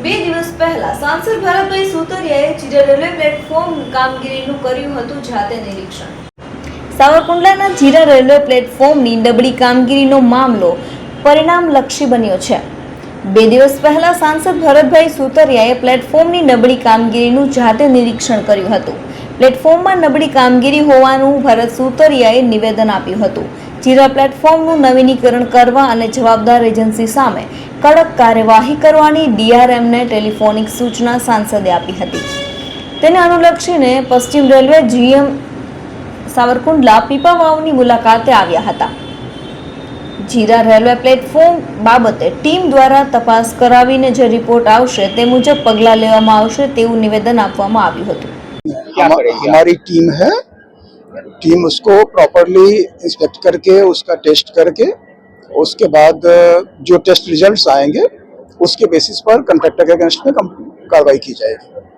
બે દિવસ પહેલા સાંસદ ભરતભાઈ સુતરિયાએ જીરા રેલવે પ્લેટફોર્મ કામગીરીનું કર્યું હતું જાતે નિરીક્ષણ। સાવરકુંડલાના જીરા રેલવે પ્લેટફોર્મની નબળી કામગીરીનો મામલો પરિણામલક્ષી બન્યો છે। બે દિવસ પહેલા સાંસદ ભરતભાઈ સુતરિયાએ પ્લેટફોર્મની નબળી કામગીરીનું જાતે નિરીક્ષણ કર્યું હતું। પ્લેટફોર્મમાં નબળી કામગીરી હોવાનું ભરત સુતરિયાએ નિવેદન આપ્યું હતું। જીરા પ્લેટફોર્મનું નવીનીકરણ કરવા અને જવાબદાર એજન્સી સામે કડક કાર્યવાહી કરવાની ડીઆરએમને ટેલિફોનિક સૂચના સાંસદે આપી હતી। તેને અનુલક્ષીને પશ્ચિમ રેલવે જીએમ સાવરકુંડલા પીપાવાવની મુલાકાતે આવ્યા હતા। જીરા રેલવે પ્લેટફોર્મ બાબતે ટીમ દ્વારા તપાસ કરાવીને જે રિપોર્ટ આવશે તે મુજબ પગલાં લેવામાં આવશે તેવું નિવેદન આપવામાં આવ્યું હતું। हमारी टीम है, टीम उसको प्रॉपरली इंस्पेक्ट करके उसका टेस्ट करके उसके बाद जो टेस्ट रिजल्ट्स आएंगे उसके बेसिस पर कंट्रैक्टर के अगेंस्ट में कार्रवाई की जाएगी।